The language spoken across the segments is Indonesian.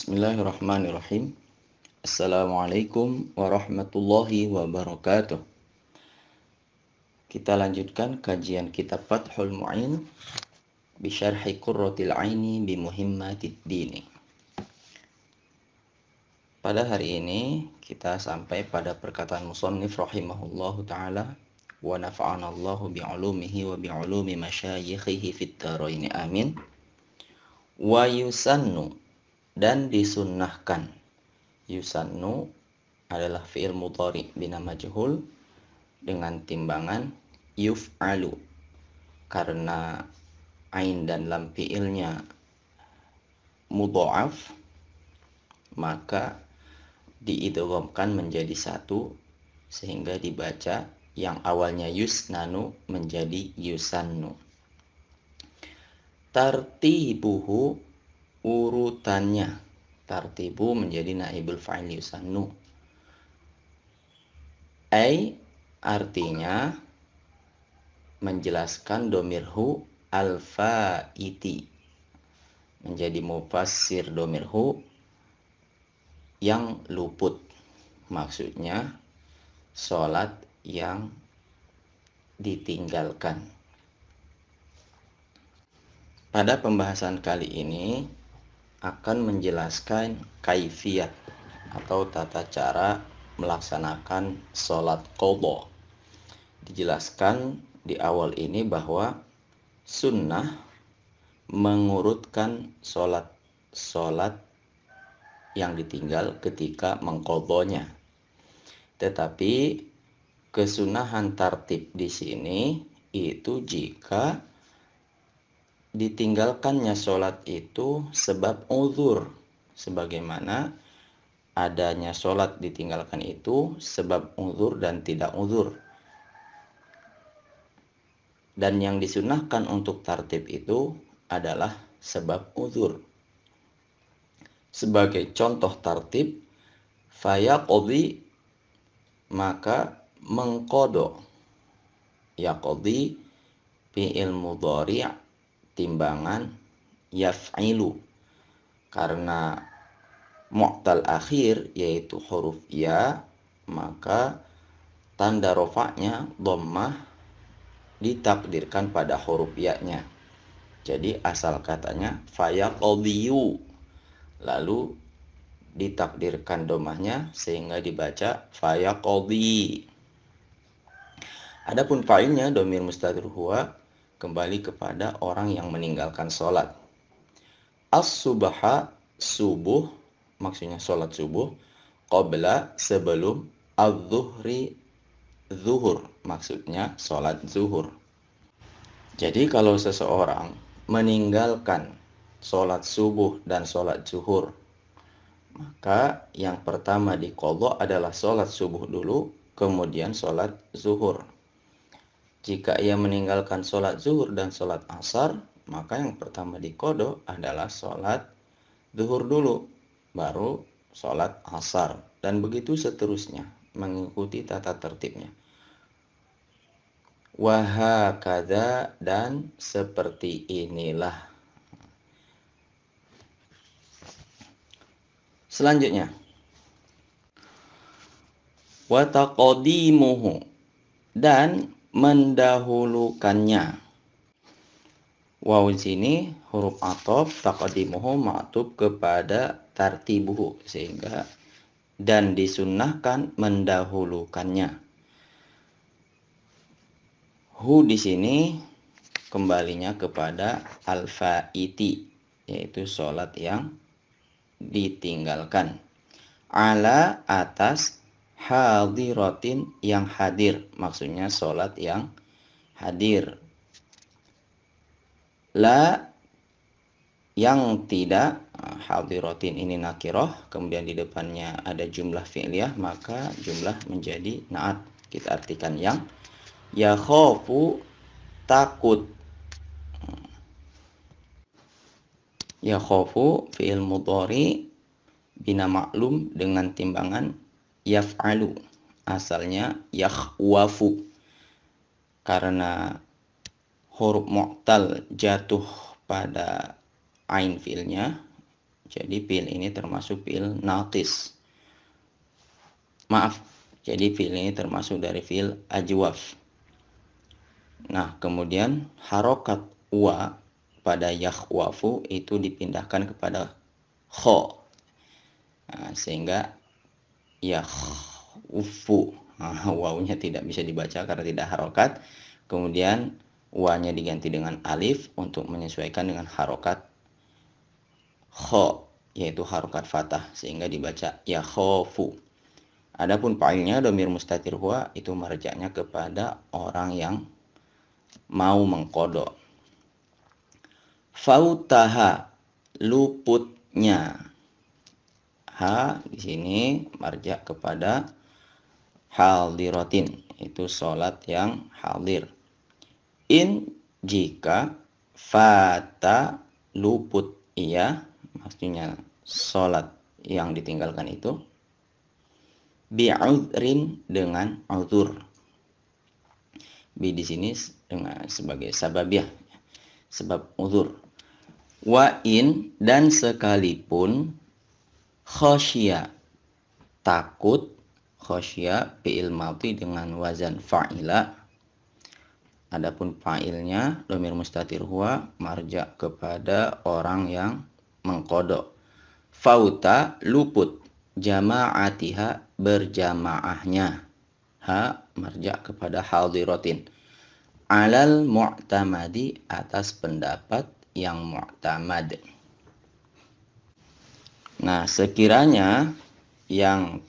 Bismillahirrahmanirrahim. Assalamualaikum warahmatullahi wabarakatuh. Kita lanjutkan kajian kitab Fathul Mu'in Bisyarhi Qurratil Aini Bimuhimmatid Dini. Pada hari ini kita sampai pada perkataan musannif rahimahullahu ta'ala, wa nafa'anallahu bi'ulumihi wa bi'ulumi masyayikhihi fit dharaini amin. Wa yusannu, dan disunnahkan. Yusannu adalah fi'il mudhari bina majhul dengan timbangan yuf'alu, karena ain dan lam fi'ilnya mudha'af maka diidghamkan menjadi satu sehingga dibaca yang awalnya yusnanu menjadi yusannu. Tartibuhu, urutannya. Tartibu menjadi naibul fa'il yusannu. Artinya menjelaskan domirhu al-fa'iti, menjadi mufassir domirhu yang luput. Maksudnya sholat yang ditinggalkan. Pada pembahasan kali ini akan menjelaskan kaifiyat atau tata cara melaksanakan sholat qadha. Dijelaskan di awal ini bahwa sunnah mengurutkan sholat yang ditinggal ketika mengqadhanya. Tetapi kesunahan tartib di sini itu jika ditinggalkannya sholat itu sebab uzur, sebagaimana adanya sholat ditinggalkan itu sebab uzur dan tidak uzur. Dan yang disunahkan untuk tartib itu adalah sebab uzur. Sebagai contoh tartib, fayaqdi, maka mengqadha. Yaqdi fi'il mudhari' timbangan yaf'ilu, karena mu'tal akhir yaitu huruf ya, maka tanda rofaknya dhammah ditakdirkan pada huruf ya-nya. Jadi asal katanya fayaqdiyu, lalu ditakdirkan dhammahnya sehingga dibaca fayaqdi. Adapun fa'ilnya dhamir mustatir huwa, kembali kepada orang yang meninggalkan sholat. As-subha, subuh, maksudnya sholat subuh. Qabla, sebelum. Az-zuhri, zuhur, maksudnya sholat zuhur. Jadi kalau seseorang meninggalkan sholat subuh dan sholat zuhur, maka yang pertama diqadha adalah sholat subuh dulu, kemudian sholat zuhur. Jika ia meninggalkan sholat zuhur dan sholat asar, maka yang pertama diqadha adalah sholat zuhur dulu, baru sholat asar. Dan begitu seterusnya, mengikuti tata tertibnya. Wahakadha, dan seperti inilah. Selanjutnya, wataqdimuhu, dan mendahulukannya. Waw sini huruf athof, taqdimuhu ma'tuf kepada tartibuhu, sehingga dan disunnahkan mendahulukannya. Hu di sini kembalinya kepada al-fa'iti, yaitu sholat yang ditinggalkan. Ala, atas, hadiratin, yang hadir, maksudnya sholat yang hadir. La, yang tidak. Hadiratin ini nakirah, kemudian di depannya ada jumlah fi'liyah, maka jumlah menjadi na'at. Kita artikan yang. Ya khofu, takut. Ya khofu fi'il mudhari bina ma'lum dengan timbangan yaf'alu, asalnya yakhwafu, karena huruf mu'tal jatuh pada ain fi'ilnya, Jadi fi'il ini termasuk fi'il naqis. Maaf, jadi fi'il ini termasuk dari fi'il ajwaf. Nah, kemudian harokat wa pada yakhwafu itu dipindahkan kepada kho. Nah, sehingga yakhwafu. Nah, wawunya tidak bisa dibaca karena tidak harokat. Kemudian wa-nya diganti dengan alif untuk menyesuaikan dengan harokat kho, yaitu harokat fathah, sehingga dibaca yakhofu. Adapun fa'ilnya dhamir mustatir huwa itu marja'nya kepada orang yang mau mengkodok. Fautaha, luputnya. Ha di sini marja' kepada hadiratin, itu sholat yang hadir. In, jika, fata, luput ia, maksudnya sholat yang ditinggalkan itu, bi'udhrin, dengan uzur. Bi di sini dengan sebagai sababiah, sebab uzur. Wa in, dan sekalipun, khosya, takut. Khosya fi'il madhi dengan wazan fa'ila. Adapun fa'ilnya dhamir mustatir huwa marja' kepada orang yang mengkodok. Fauta, luput, jama'atiha, berjamaahnya. Ha marja' kepada hadiratin. Alal mu'tamadi, atas pendapat yang mu'tamad. Nah, sekiranya yang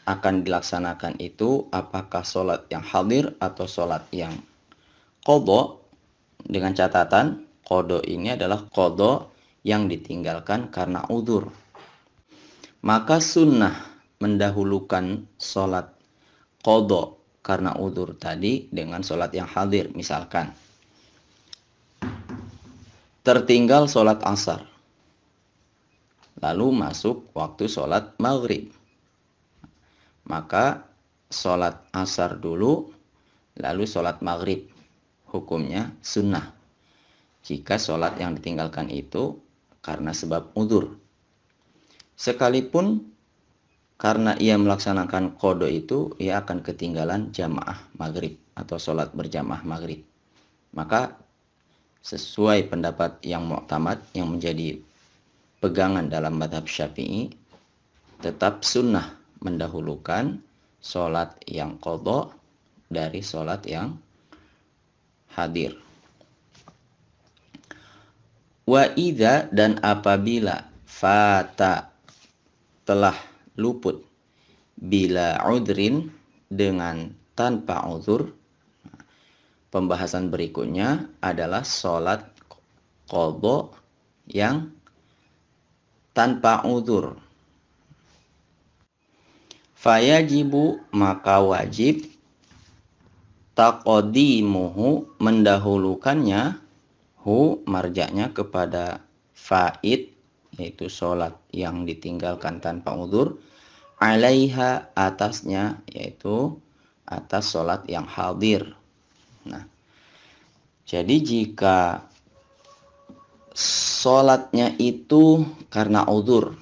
akan dilaksanakan itu apakah sholat yang hadir atau sholat yang qadha, dengan catatan qadha ini adalah qadha yang ditinggalkan karena uzur. Maka sunnah mendahulukan sholat qadha karena uzur tadi dengan sholat yang hadir. Misalkan tertinggal sholat asar, lalu masuk waktu sholat maghrib, maka sholat asar dulu, lalu sholat maghrib. Hukumnya sunnah jika sholat yang ditinggalkan itu karena sebab uzur. Sekalipun karena ia melaksanakan qadha itu, ia akan ketinggalan jamaah maghrib atau sholat berjamaah maghrib. Maka sesuai pendapat yang mu'tamad, yang menjadi pegangan dalam mazhab Syafi'i, tetap sunnah mendahulukan sholat yang qadha dari sholat yang hadir. Wa idza, dan apabila, fata, telah luput, bila udrin, dengan tanpa uzur. Pembahasan berikutnya adalah sholat qadha yang tanpa uzur. Fayajibu, maka wajib, taqdimuhu, mendahulukannya, hu marja'nya kepada faid, yaitu sholat yang ditinggalkan tanpa uzur, alaiha, atasnya, yaitu atas sholat yang hadir. Nah, jadi jika sholatnya itu karena uzur,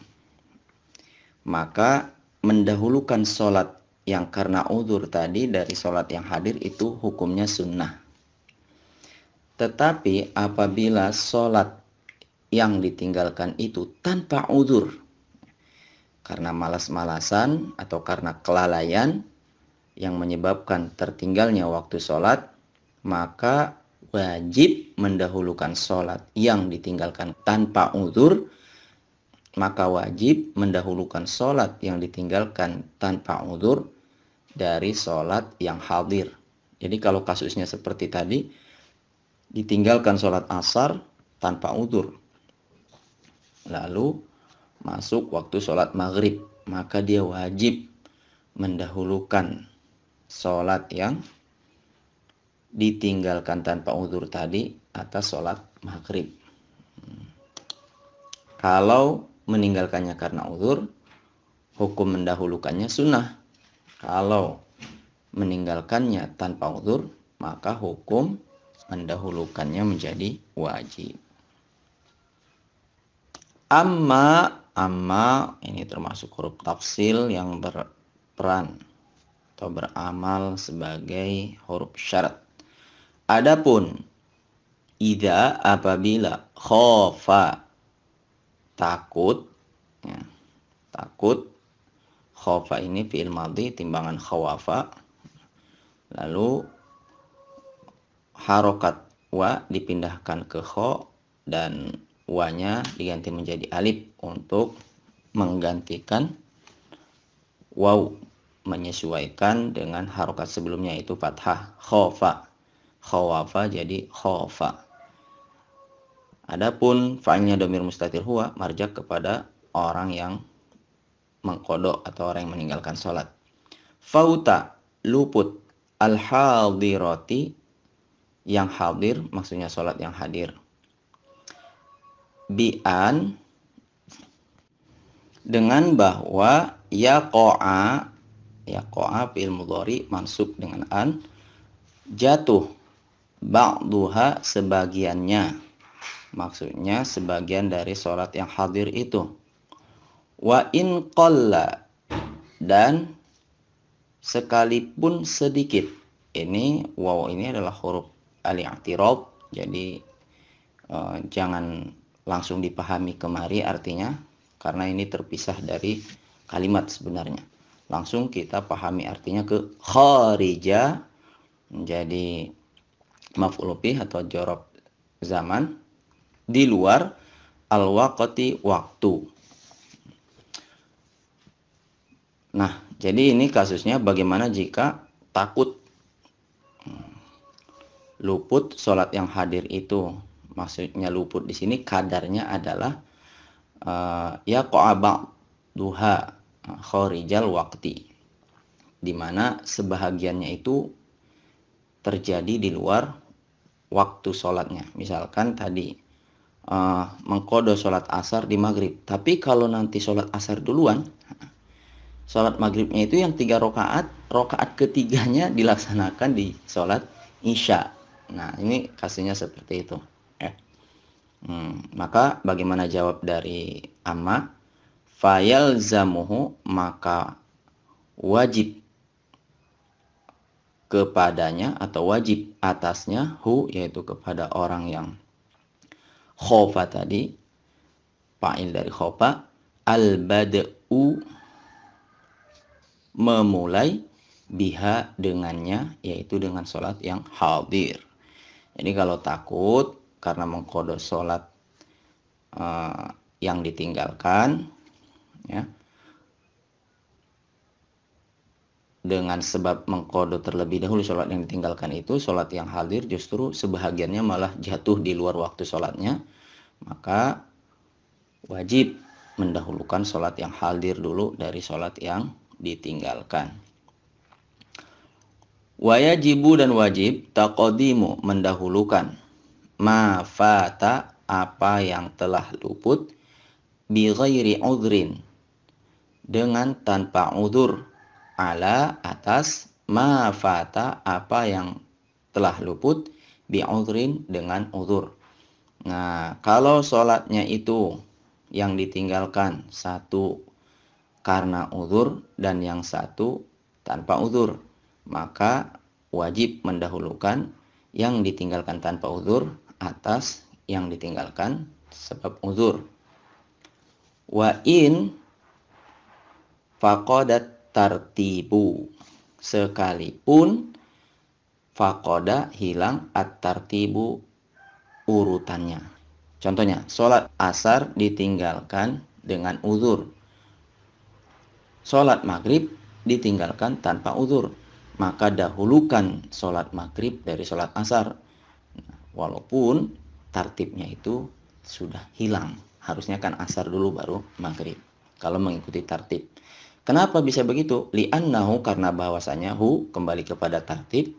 maka mendahulukan sholat yang karena uzur tadi dari sholat yang hadir itu hukumnya sunnah. Tetapi apabila sholat yang ditinggalkan itu tanpa uzur, karena malas-malasan atau karena kelalaian yang menyebabkan tertinggalnya waktu sholat, maka wajib mendahulukan sholat yang ditinggalkan tanpa uzur. Maka wajib mendahulukan sholat yang ditinggalkan tanpa uzur dari sholat yang hadir. Jadi kalau kasusnya seperti tadi, ditinggalkan sholat asar tanpa uzur, lalu masuk waktu sholat maghrib, maka dia wajib mendahulukan sholat yang ditinggalkan tanpa uzur tadi atas sholat maghrib. Kalau meninggalkannya karena uzur, hukum mendahulukannya sunnah. Kalau meninggalkannya tanpa uzur, maka hukum mendahulukannya menjadi wajib. Amma ini termasuk huruf tafsil yang berperan atau beramal sebagai huruf syarat. Adapun idza apabila khofa takut, ya, takut, khofa ini fi'il madhi timbangan khawafa, lalu harokat wa dipindahkan ke kho dan wa-nya diganti menjadi alif untuk menggantikan waw, menyesuaikan dengan harokat sebelumnya yaitu fathah. Khofa, khawafa jadi khofa. Adapun fa'ilnya dhamir mustatir huwa marja kepada orang yang mengkodok atau orang yang meninggalkan sholat. Fauta luput, al-hadirati yang hadir, maksudnya sholat yang hadir. Bi'an dengan bahwa yaqa'a fi'il mudhari mansub dengan an, jatuh ba'duha sebagiannya, maksudnya sebagian dari sholat yang hadir itu. Wa in qalla dan sekalipun sedikit. Ini waw ini adalah huruf al-i'tirab, jadi jangan langsung dipahami kemari artinya, karena ini terpisah dari kalimat sebenarnya. Langsung kita pahami artinya ke kharija, menjadi maf'ul bih atau jorob zaman, di luar al-waqti waktu. Nah, jadi ini kasusnya bagaimana jika takut luput sholat yang hadir itu. Maksudnya luput di sini kadarnya adalah yaqa'a duha kharijal waqti, di mana sebahagiannya itu terjadi di luar waktu sholatnya. Misalkan tadi mengkodo sholat asar di maghrib, tapi kalau nanti sholat asar duluan, sholat maghribnya itu yang 3 rakaat, rakaat ketiganya dilaksanakan di sholat isya. Nah, ini kasusnya seperti itu. Maka bagaimana jawab dari amma? Fayalzamuhu, maka wajib kepadanya atau wajib atasnya, hu yaitu kepada orang yang khofa tadi, fa'il dari khofa, al-bad'u memulai, biha dengannya, yaitu dengan sholat yang hadir. Jadi kalau takut karena mengkodo sholat yang ditinggalkan, ya, dengan sebab mengkodo terlebih dahulu sholat yang ditinggalkan itu, sholat yang hadir justru sebahagiannya malah jatuh di luar waktu sholatnya, maka wajib mendahulukan sholat yang hadir dulu dari sholat yang ditinggalkan. Wajibu dan wajib taqdimu mendahulukan ma fata apa yang telah luput, bi ghairi udhrin dengan tanpa udzur, ala atas ma fata apa yang telah luput, bi udhrin dengan udzur. Nah, kalau sholatnya itu yang ditinggalkan satu karena udzur dan yang satu tanpa udzur, maka wajib mendahulukan yang ditinggalkan tanpa udzur atas yang ditinggalkan sebab udzur. Wa in faqadat tartibu, sekalipun faqada hilang at-tartibu urutannya. Contohnya, sholat asar ditinggalkan dengan udzur, sholat maghrib ditinggalkan tanpa udzur, maka dahulukan sholat maghrib dari sholat asar, walaupun tartibnya itu sudah hilang. Harusnya kan asar dulu baru maghrib kalau mengikuti tartib. Kenapa bisa begitu? Li'annahu, karena bahwasanya hu kembali kepada tartib,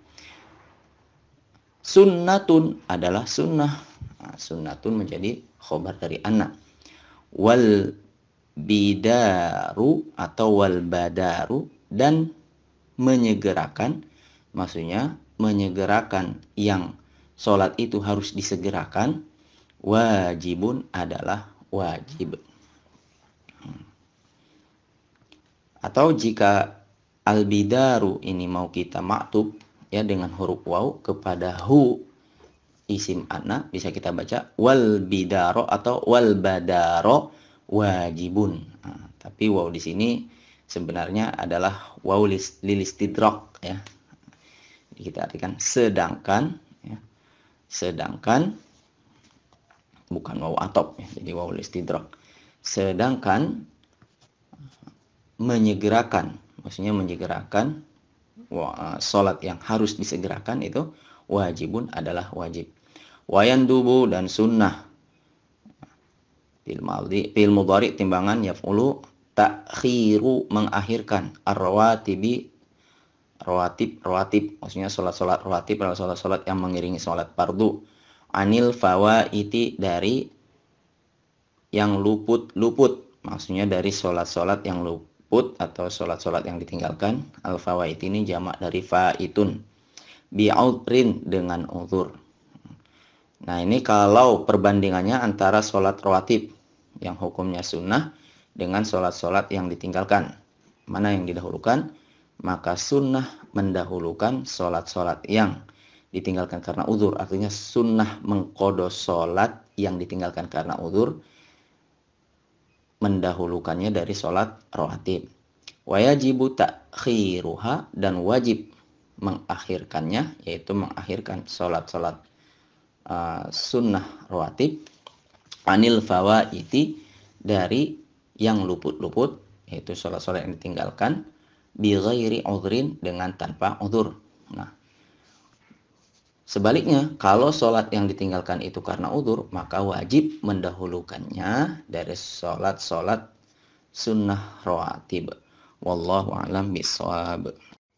sunnatun adalah sunnah. Nah, sunnatun menjadi khobar dari anna. Wal bidaru atau wal badaru, dan menyegerakan, maksudnya menyegerakan yang sholat itu harus disegerakan, wajibun adalah wajib. Atau jika al-bidaru ini mau kita maktub ya dengan huruf waw kepada hu isim ana, bisa kita baca wal bidaro atau wal badaro wajibun. Nah, tapi waw di sini sebenarnya adalah waw lilistidrak ya. Jadi kita artikan sedangkan ya. Sedangkan bukan waw atop ya. Jadi waw lilistidrak. Sedangkan menyegerakan, maksudnya menyegerakan sholat yang harus disegerakan itu wajibun adalah wajib. Wayandubu dan sunnah fil mudhari timbangan yaf'ulu ta'khiru mengakhirkan ar-rawatibi rawatib maksudnya sholat rawatib adalah sholat yang mengiringi sholat fardu anil fawaiti dari yang luput maksudnya dari sholat yang luput atau sholat yang ditinggalkan. Al-fawait ini jamak dari faitun bi'udrin dengan uzur. Nah ini kalau perbandingannya antara sholat rawatib yang hukumnya sunnah dengan sholat yang ditinggalkan, mana yang didahulukan? Maka sunnah mendahulukan sholat yang ditinggalkan karena uzur. Artinya sunnah mengqadha sholat yang ditinggalkan karena uzur mendahulukannya dari sholat rawatib. Wayajibu ta'khiruha dan wajib mengakhirkannya, yaitu mengakhirkan sholat sunnah rawatib anil fawaiti dari yang luput yaitu sholat yang ditinggalkan bi ghairi udhrin dengan tanpa uzur. Nah sebaliknya kalau sholat yang ditinggalkan itu karena uzur, maka wajib mendahulukannya dari sholat sunnah rawatib. Wallahu a'lam bishawab.